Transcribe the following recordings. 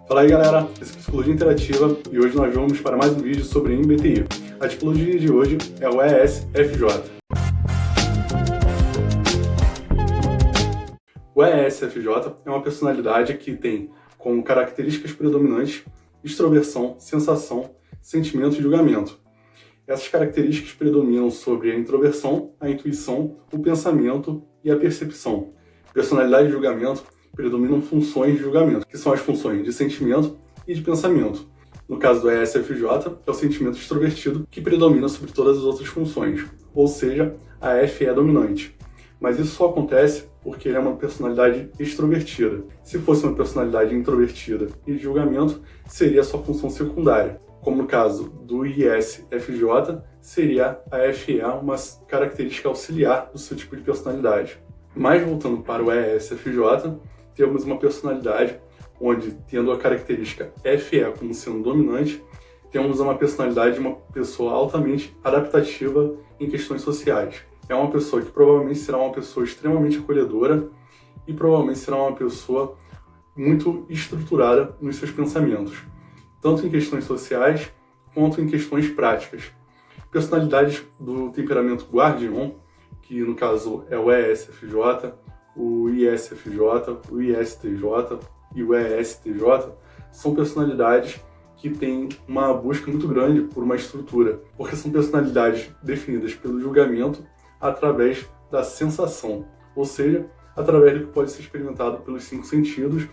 Fala aí galera, esse é Psicologia Interativa e hoje nós vamos para mais um vídeo sobre MBTI. A tipologia de hoje é o ESFJ. O ESFJ é uma personalidade que tem como características predominantes extroversão, sensação, sentimento e julgamento. Essas características predominam sobre a introversão, a intuição, o pensamento e a percepção. Personalidade e julgamento predominam funções de julgamento, que são as funções de sentimento e de pensamento. No caso do ESFJ, é o sentimento extrovertido que predomina sobre todas as outras funções, ou seja, a F é dominante. Mas isso só acontece porque ele é uma personalidade extrovertida. Se fosse uma personalidade introvertida e de julgamento, seria a sua função secundária. Como no caso do ISFJ, seria a FE uma característica auxiliar do seu tipo de personalidade. Mas voltando para o ESFJ, temos uma personalidade onde, tendo a característica FE como sendo dominante, temos uma personalidade de uma pessoa altamente adaptativa em questões sociais. É uma pessoa que provavelmente será uma pessoa extremamente acolhedora e provavelmente será uma pessoa muito estruturada nos seus pensamentos, tanto em questões sociais quanto em questões práticas. Personalidades do temperamento guardião, que no caso é o ESFJ, o ISFJ, o ISTJ e o ESTJ, são personalidades que têm uma busca muito grande por uma estrutura, porque são personalidades definidas pelo julgamento através da sensação, ou seja, através do que pode ser experimentado pelos 5 sentidos,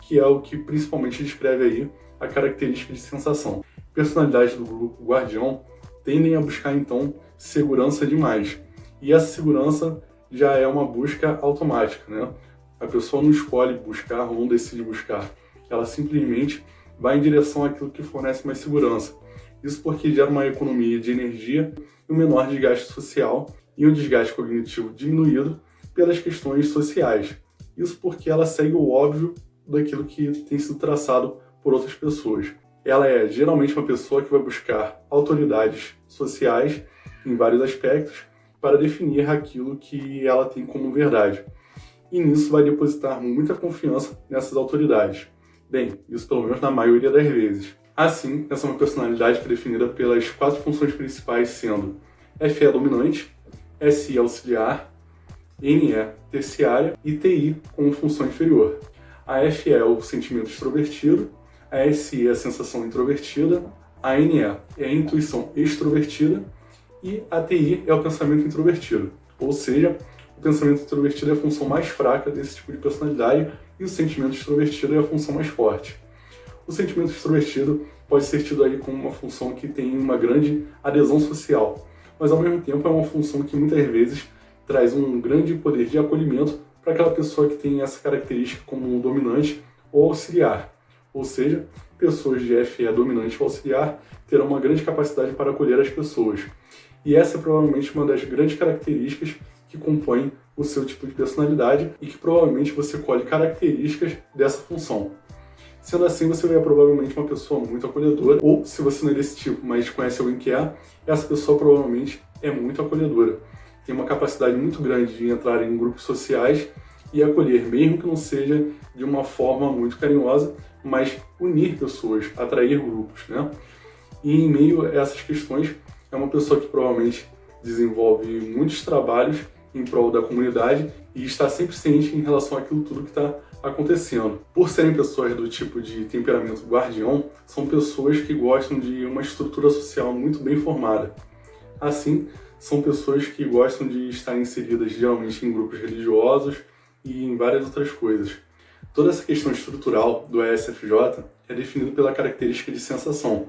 que é o que principalmente descreve aí a característica de sensação. Personalidades do grupo guardião tendem a buscar então segurança demais, e essa segurança já é uma busca automática, né? A pessoa não escolhe buscar ou não decide buscar. Ela simplesmente vai em direção àquilo que fornece mais segurança. Isso porque gera uma economia de energia e um menor desgaste social e um desgaste cognitivo diminuído pelas questões sociais. Isso porque ela segue o óbvio daquilo que tem sido traçado por outras pessoas. Ela é geralmente uma pessoa que vai buscar autoridades sociais em vários aspectos para definir aquilo que ela tem como verdade. E nisso vai depositar muita confiança nessas autoridades. Bem, isso pelo menos na maioria das vezes. Assim, essa é uma personalidade que é definida pelas 4 funções principais, sendo FE dominante, SI auxiliar, NE terciária e TI como função inferior. A FE é o sentimento extrovertido, a SI é a sensação introvertida, a NE é a intuição extrovertida e a TI é o pensamento introvertido. Ou seja, o pensamento introvertido é a função mais fraca desse tipo de personalidade e o sentimento extrovertido é a função mais forte. O sentimento extrovertido pode ser tido aí como uma função que tem uma grande adesão social, mas ao mesmo tempo é uma função que muitas vezes traz um grande poder de acolhimento para aquela pessoa que tem essa característica como dominante ou auxiliar. Ou seja, pessoas de FE dominante ou auxiliar terão uma grande capacidade para acolher as pessoas. E essa é provavelmente uma das grandes características que compõem o seu tipo de personalidade e que provavelmente você colhe características dessa função. Sendo assim, você vai provavelmente uma pessoa muito acolhedora, ou se você não é desse tipo, mas conhece alguém que é, essa pessoa provavelmente é muito acolhedora. Tem uma capacidade muito grande de entrar em grupos sociais e acolher, mesmo que não seja de uma forma muito carinhosa, mas unir pessoas, atrair grupos, né? E em meio a essas questões, é uma pessoa que provavelmente desenvolve muitos trabalhos em prol da comunidade e está sempre ciente em relação àquilo tudo que está acontecendo. Por serem pessoas do tipo de temperamento guardião, são pessoas que gostam de uma estrutura social muito bem formada. Assim, são pessoas que gostam de estar inseridas geralmente em grupos religiosos e em várias outras coisas. Toda essa questão estrutural do ESFJ é definida pela característica de sensação,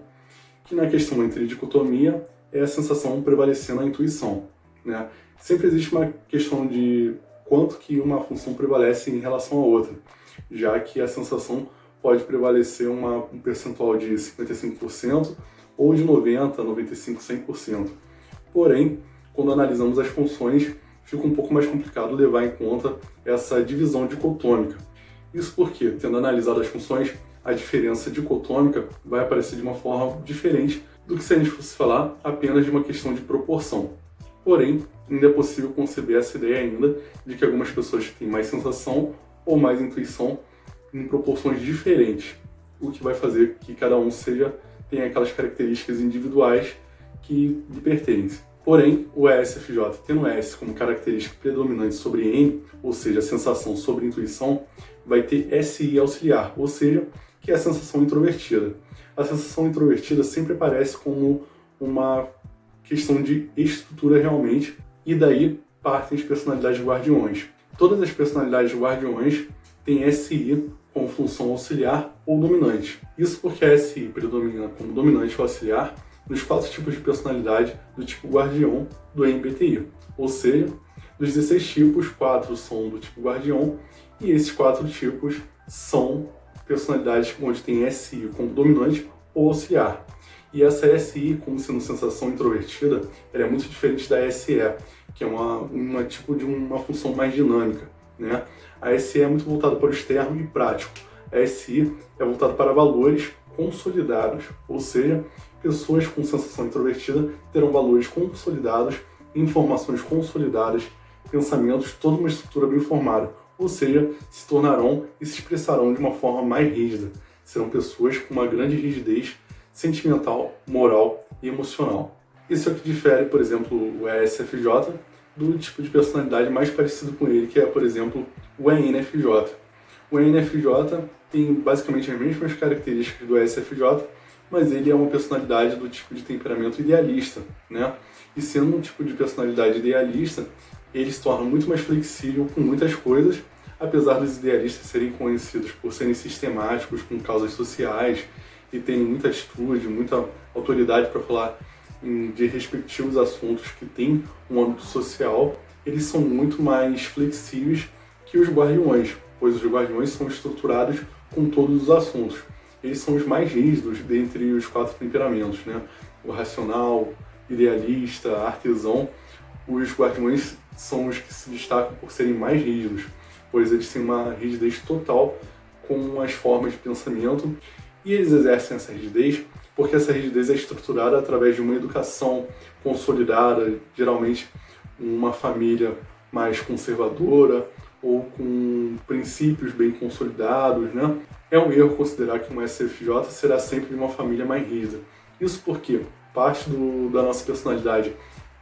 que na questão entre dicotomia é a sensação prevalecendo a intuição, né? Sempre existe uma questão de quanto que uma função prevalece em relação à outra, já que a sensação pode prevalecer um percentual de 55% ou de 90%, 95%, 100%. Porém, quando analisamos as funções, fica um pouco mais complicado levar em conta essa divisão dicotômica. Isso porque, tendo analisado as funções, a diferença dicotômica vai aparecer de uma forma diferente do que se a gente fosse falar apenas de uma questão de proporção. Porém, ainda é possível conceber essa ideia ainda de que algumas pessoas têm mais sensação ou mais intuição em proporções diferentes. o que vai fazer que cada um tenha aquelas características individuais que lhe pertencem. Porém, o ESFJ, tendo S como característica predominante sobre M, ou seja, a sensação sobre intuição, vai ter SI auxiliar, ou seja, que é a sensação introvertida. A sensação introvertida sempre aparece como uma questão de estrutura realmente, e daí partem as personalidades guardiões. Todas as personalidades guardiões têm SI como função auxiliar ou dominante. Isso porque a SI predomina como dominante ou auxiliar nos 4 tipos de personalidade do tipo guardião do MBTI. Ou seja, dos 16 tipos, 4 são do tipo guardião, e esses 4 tipos são personalidades onde tem SI como dominante ou auxiliar. E essa SI, como sendo sensação introvertida, ela é muito diferente da SE, que é uma tipo de uma função mais dinâmica, né? A SE é muito voltada para o externo e prático. A SI é voltada para valores consolidados, ou seja, pessoas com sensação introvertida terão valores consolidados, informações consolidadas, pensamentos, toda uma estrutura bem formada, ou seja, se tornarão e se expressarão de uma forma mais rígida. Serão pessoas com uma grande rigidez sentimental, moral e emocional. Isso é o que difere, por exemplo, o ESFJ do tipo de personalidade mais parecido com ele, que é, por exemplo, o ENFJ. O ENFJ tem basicamente as mesmas características do ESFJ, mas ele é uma personalidade do tipo de temperamento idealista, né? E sendo um tipo de personalidade idealista, ele se torna muito mais flexível com muitas coisas, apesar dos idealistas serem conhecidos por serem sistemáticos com causas sociais e terem muita atitude, muita autoridade para falar de respectivos assuntos que têm um âmbito social, eles são muito mais flexíveis que os guardiões, pois os guardiões são estruturados com todos os assuntos. Eles são os mais rígidos dentre os 4 temperamentos, né? O racional, idealista, artesão. Os guardiões são os que se destacam por serem mais rígidos, pois eles têm uma rigidez total com as formas de pensamento, e eles exercem essa rigidez porque essa rigidez é estruturada através de uma educação consolidada, geralmente uma família mais conservadora ou com princípios bem consolidados, né? É um erro considerar que um SFJ será sempre de uma família mais rígida. Isso porque parte da nossa personalidade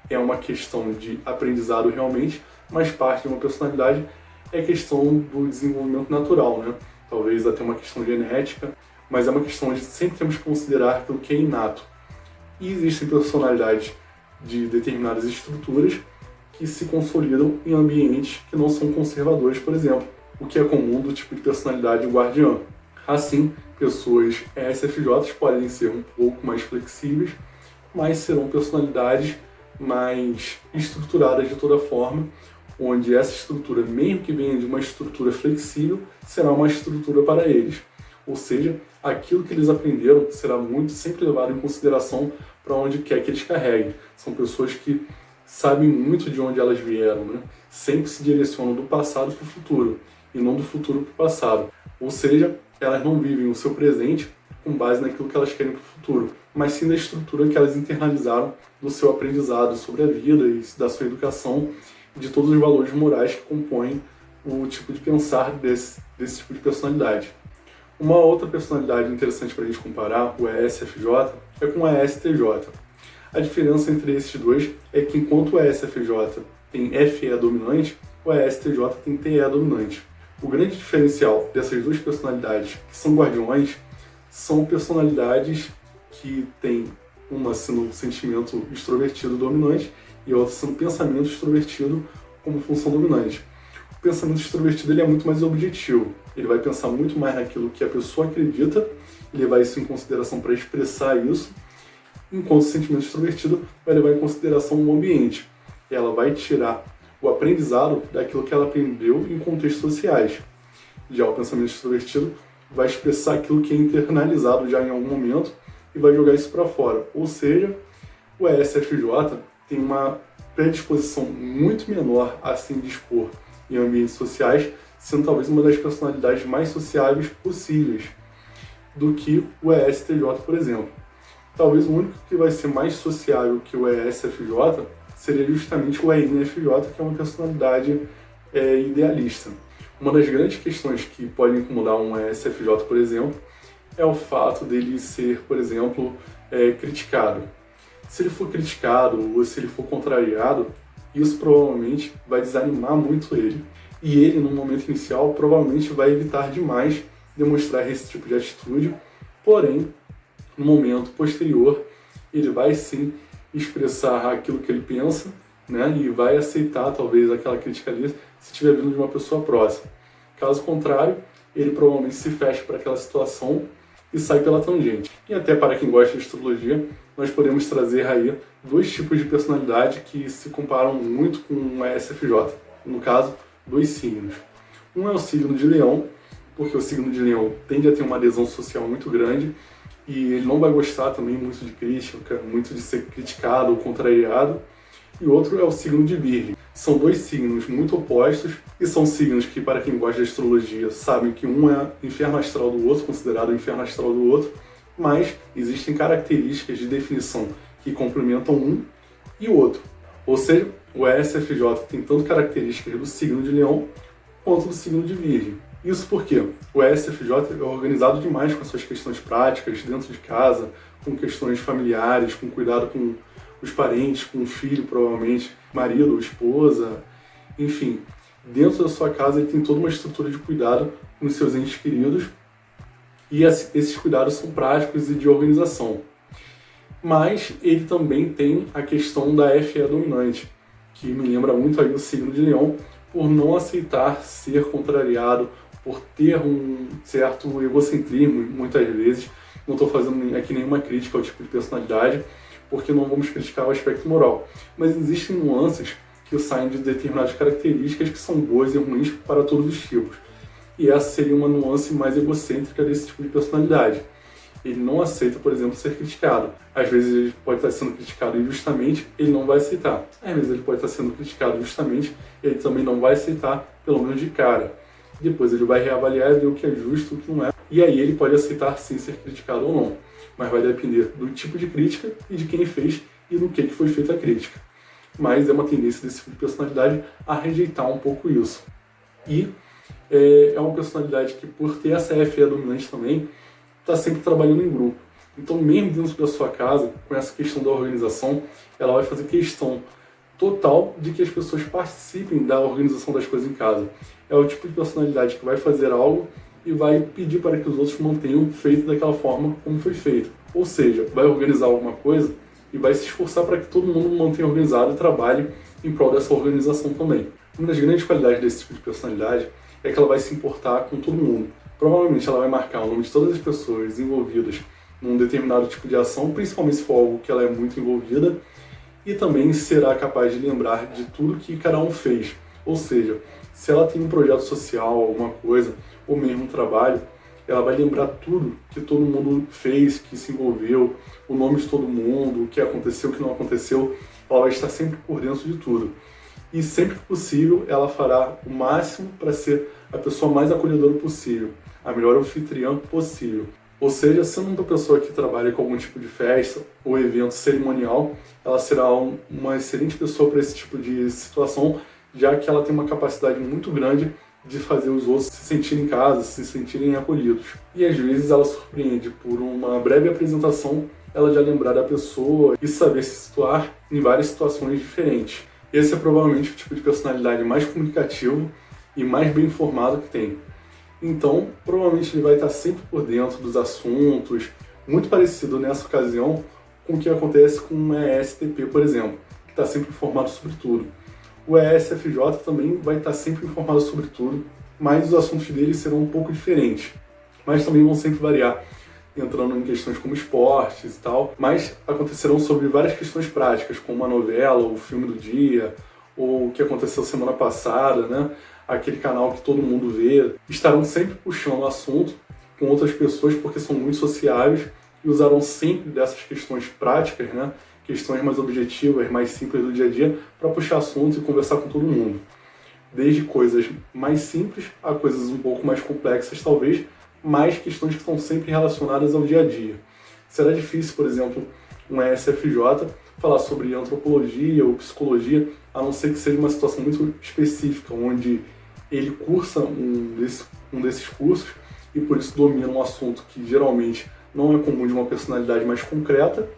é uma questão de aprendizado realmente, mas parte de uma personalidade é questão do desenvolvimento natural, né? Talvez até uma questão genética, mas é uma questão de sempre temos que considerar aquilo que é inato. E existem personalidades de determinadas estruturas que se consolidam em ambientes que não são conservadores, por exemplo, o que é comum do tipo de personalidade guardiã. Assim, pessoas ESFJs podem ser um pouco mais flexíveis, mas serão personalidades mais estruturadas de toda forma, onde essa estrutura, mesmo que venha de uma estrutura flexível, será uma estrutura para eles. Ou seja, aquilo que eles aprenderam será muito sempre levado em consideração para onde quer que eles carreguem. São pessoas que sabem muito de onde elas vieram, né? Sempre se direcionam do passado para o futuro, e não do futuro para o passado. Ou seja, elas não vivem o seu presente com base naquilo que elas querem para o futuro, mas sim da estrutura que elas internalizaram do seu aprendizado sobre a vida e da sua educação, e de todos os valores morais que compõem o tipo de pensar desse tipo de personalidade. Uma outra personalidade interessante para a gente comparar, o ESFJ, é com a ESTJ. A diferença entre esses dois é que enquanto o ESFJ tem FE dominante, o ESTJ tem TE dominante. O grande diferencial dessas duas personalidades, que são guardiões, são personalidades que têm uma sendo um sentimento extrovertido dominante e a outra sendo um pensamento extrovertido como função dominante. O pensamento extrovertido ele é muito mais objetivo, ele vai pensar muito mais naquilo que a pessoa acredita e levar isso em consideração para expressar isso, enquanto o sentimento extrovertido vai levar em consideração o ambiente. Ela vai tirar o aprendizado daquilo que ela aprendeu em contextos sociais. Já o pensamento extrovertido vai expressar aquilo que é internalizado já em algum momento e vai jogar isso para fora. Ou seja, o ESFJ tem uma predisposição muito menor a se indispor em ambientes sociais, sendo talvez uma das personalidades mais sociáveis possíveis do que o ESTJ, por exemplo. Talvez o único que vai ser mais sociável que o ESFJ seria justamente o ENFJ, que é uma personalidade idealista. Uma das grandes questões que podem incomodar um ESFJ, por exemplo, é o fato dele ser, por exemplo, criticado. Se ele for criticado ou se ele for contrariado, isso provavelmente vai desanimar muito ele. E ele, no momento inicial, provavelmente vai evitar demais demonstrar esse tipo de atitude, porém, no momento posterior, ele vai sim expressar aquilo que ele pensa, né, e vai aceitar talvez aquela crítica ali se estiver vindo de uma pessoa próxima. Caso contrário, ele provavelmente se fecha para aquela situação e sai pela tangente. E até para quem gosta de astrologia, nós podemos trazer aí dois tipos de personalidade que se comparam muito com a ESFJ. No caso, dois signos. Um é o signo de Leão, porque o signo de Leão tende a ter uma adesão social muito grande e ele não vai gostar também muito de crítica, muito de ser criticado ou contrariado. E outro é o signo de Virgem. São dois signos muito opostos e são signos que, para quem gosta de astrologia, sabem que um é inferno astral do outro, considerado inferno astral do outro, mas existem características de definição que complementam um e o outro. Ou seja, o ESFJ tem tanto características do signo de Leão quanto do signo de Virgem. Isso porque o ESFJ é organizado demais com as suas questões práticas, dentro de casa, com questões familiares, com cuidado com os parentes, com o filho, provavelmente, marido ou esposa, enfim. Dentro da sua casa ele tem toda uma estrutura de cuidado com os seus entes queridos e esses cuidados são práticos e de organização. Mas ele também tem a questão da FE dominante, que me lembra muito aí o signo de Leão, por não aceitar ser contrariado, por ter um certo egocentrismo, muitas vezes. Não estou fazendo aqui nenhuma crítica ao tipo de personalidade, porque não vamos criticar o aspecto moral. Mas existem nuances que saem de determinadas características que são boas e ruins para todos os tipos. E essa seria uma nuance mais egocêntrica desse tipo de personalidade. Ele não aceita, por exemplo, ser criticado. Às vezes ele pode estar sendo criticado injustamente, ele não vai aceitar. Às vezes ele pode estar sendo criticado justamente, ele também não vai aceitar, pelo menos de cara. Depois ele vai reavaliar e ver o que é justo e o que não é. E aí ele pode aceitar sim ser criticado ou não. Mas vai depender do tipo de crítica e de quem fez e do que foi feita a crítica. Mas é uma tendência desse tipo de personalidade a rejeitar um pouco isso. E é uma personalidade que, por ter essa FE dominante também, está sempre trabalhando em grupo. Então, mesmo dentro da sua casa, com essa questão da organização, ela vai fazer questão total de que as pessoas participem da organização das coisas em casa. É o tipo de personalidade que vai fazer algo e vai pedir para que os outros mantenham feito daquela forma como foi feito. Ou seja, vai organizar alguma coisa e vai se esforçar para que todo mundo mantenha organizado e trabalhe em prol dessa organização também. Uma das grandes qualidades desse tipo de personalidade é que ela vai se importar com todo mundo. Provavelmente ela vai marcar o nome de todas as pessoas envolvidas num determinado tipo de ação, principalmente se for algo que ela é muito envolvida, e também será capaz de lembrar de tudo que cada um fez. Ou seja, se ela tem um projeto social, alguma coisa, ou mesmo um trabalho, ela vai lembrar tudo que todo mundo fez, que se envolveu, o nome de todo mundo, o que aconteceu, o que não aconteceu. Ela vai estar sempre por dentro de tudo. E sempre que possível, ela fará o máximo para ser a pessoa mais acolhedora possível, a melhor anfitriã possível. Ou seja, sendo uma pessoa que trabalha com algum tipo de festa ou evento cerimonial, ela será uma excelente pessoa para esse tipo de situação, já que ela tem uma capacidade muito grande de fazer os outros se sentirem em casa, se sentirem acolhidos. E às vezes ela surpreende por uma breve apresentação, ela já lembrar da pessoa e saber se situar em várias situações diferentes. Esse é provavelmente o tipo de personalidade mais comunicativo e mais bem informado que tem. Então, provavelmente ele vai estar sempre por dentro dos assuntos, muito parecido nessa ocasião com o que acontece com o ESTP, por exemplo, que está sempre informado sobre tudo. O ESFJ também vai estar sempre informado sobre tudo, mas os assuntos dele serão um pouco diferentes. Mas também vão sempre variar, entrando em questões como esportes e tal, mas acontecerão sobre várias questões práticas, como a novela, o filme do dia, ou o que aconteceu semana passada, né? Aquele canal que todo mundo vê. Estarão sempre puxando o assunto com outras pessoas porque são muito sociáveis e usarão sempre dessas questões práticas, né? Questões mais objetivas, mais simples do dia a dia, para puxar assunto e conversar com todo mundo. Desde coisas mais simples a coisas um pouco mais complexas, talvez, mas questões que estão sempre relacionadas ao dia a dia. Será difícil, por exemplo, um ESFJ falar sobre antropologia ou psicologia, a não ser que seja uma situação muito específica, onde ele cursa um desses cursos e por isso domina um assunto que geralmente não é comum de uma personalidade mais concreta,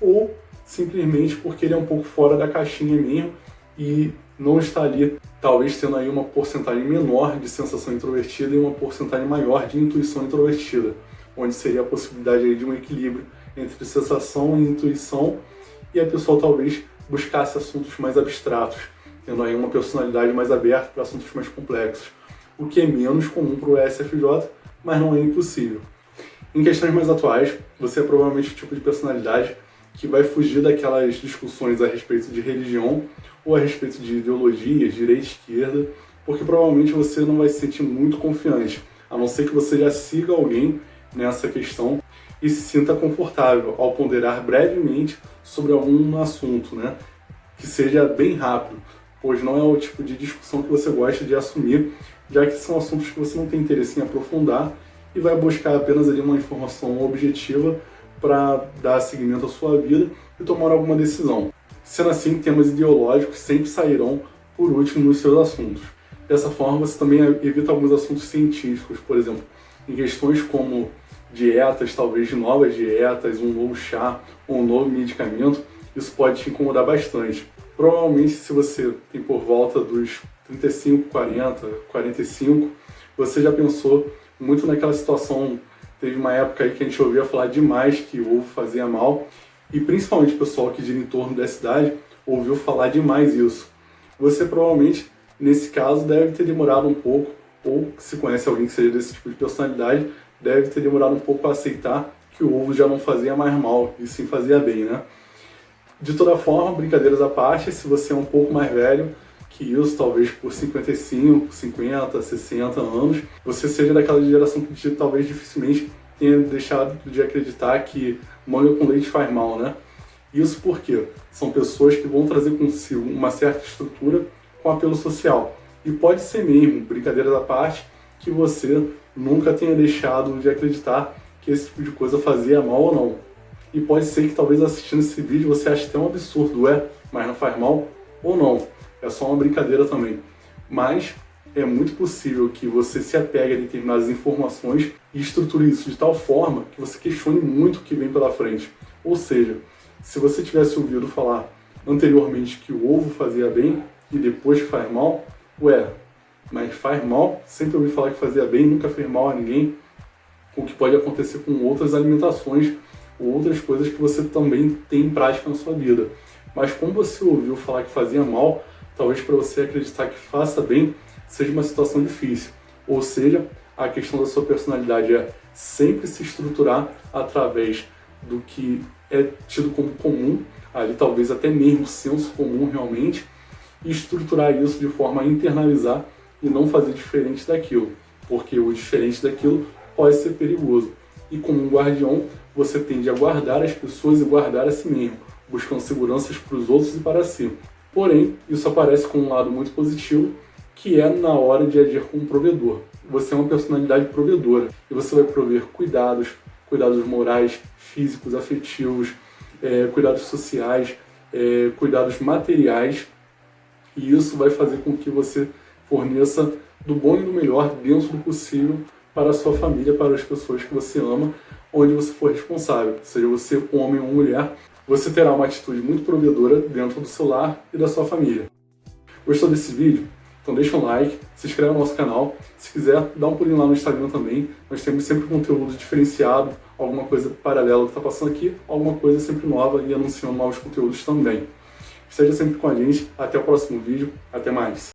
ou simplesmente porque ele é um pouco fora da caixinha mesmo e não está ali, talvez tendo aí uma porcentagem menor de sensação introvertida e uma porcentagem maior de intuição introvertida, onde seria a possibilidade aí de um equilíbrio entre sensação e intuição, e a pessoa talvez buscasse assuntos mais abstratos, tendo aí uma personalidade mais aberta para assuntos mais complexos, o que é menos comum para o ESFJ, mas não é impossível. Em questões mais atuais, você é provavelmente o tipo de personalidade que vai fugir daquelas discussões a respeito de religião ou a respeito de ideologias, direita e esquerda, porque provavelmente você não vai se sentir muito confiante, a não ser que você já siga alguém nessa questão e se sinta confortável ao ponderar brevemente sobre algum assunto, né? Que seja bem rápido, pois não é o tipo de discussão que você gosta de assumir, já que são assuntos que você não tem interesse em aprofundar e vai buscar apenas ali uma informação objetiva para dar seguimento à sua vida e tomar alguma decisão. Sendo assim, temas ideológicos sempre sairão por último nos seus assuntos. Dessa forma, você também evita alguns assuntos científicos, por exemplo, em questões como dietas, talvez de novas dietas, um novo chá ou um novo medicamento, isso pode te incomodar bastante. Provavelmente, se você tem por volta dos 35, 40, 45, você já pensou muito naquela situação. Teve uma época aí que a gente ouvia falar demais que o ovo fazia mal, e principalmente o pessoal que gira em torno dessa idade ouviu falar demais isso. Você provavelmente, nesse caso, deve ter demorado um pouco, ou se conhece alguém que seja desse tipo de personalidade, deve ter demorado um pouco a aceitar que o ovo já não fazia mais mal, e sim fazia bem, né? De toda forma, brincadeiras à parte, se você é um pouco mais velho que isso, talvez por 55, 50, 60 anos, você seja daquela geração que talvez dificilmente tenha deixado de acreditar que manga com leite faz mal, né? Isso porque são pessoas que vão trazer consigo uma certa estrutura com apelo social. E pode ser mesmo, brincadeiras à parte, que você nunca tenha deixado de acreditar que esse tipo de coisa fazia mal ou não. E pode ser que talvez assistindo esse vídeo você ache até um absurdo, mas não faz mal ou não. É só uma brincadeira também. Mas é muito possível que você se apegue a determinadas informações e estruture isso de tal forma que você questione muito o que vem pela frente. Ou seja, se você tivesse ouvido falar anteriormente que o ovo fazia bem e depois que faz mal, mas faz mal? Sempre ouvi falar que fazia bem, nunca fez mal a ninguém. O que pode acontecer com outras alimentações ou outras coisas que você também tem em prática na sua vida. Mas como você ouviu falar que fazia mal, talvez para você acreditar que faça bem seja uma situação difícil. Ou seja, a questão da sua personalidade é sempre se estruturar através do que é tido como comum, ali talvez até mesmo senso comum realmente, e estruturar isso de forma a internalizar e não fazer diferente daquilo, porque o diferente daquilo pode ser perigoso. E como um guardião, você tende a guardar as pessoas e guardar a si mesmo, buscando seguranças para os outros e para si. Porém, isso aparece com um lado muito positivo, que é na hora de agir como provedor. Você é uma personalidade provedora e você vai prover cuidados morais, físicos, afetivos, cuidados sociais, cuidados materiais, e isso vai fazer com que você forneça do bom e do melhor dentro do possível para a sua família, para as pessoas que você ama, onde você for responsável, seja você homem ou mulher, você terá uma atitude muito provedora dentro do seu lar e da sua família. Gostou desse vídeo? Então deixa um like, se inscreve no nosso canal. Se quiser, dá um pulinho lá no Instagram também. Nós temos sempre conteúdo diferenciado, alguma coisa paralela que está passando aqui, alguma coisa sempre nova e anunciando novos conteúdos também. Esteja sempre com a gente. Até o próximo vídeo. Até mais.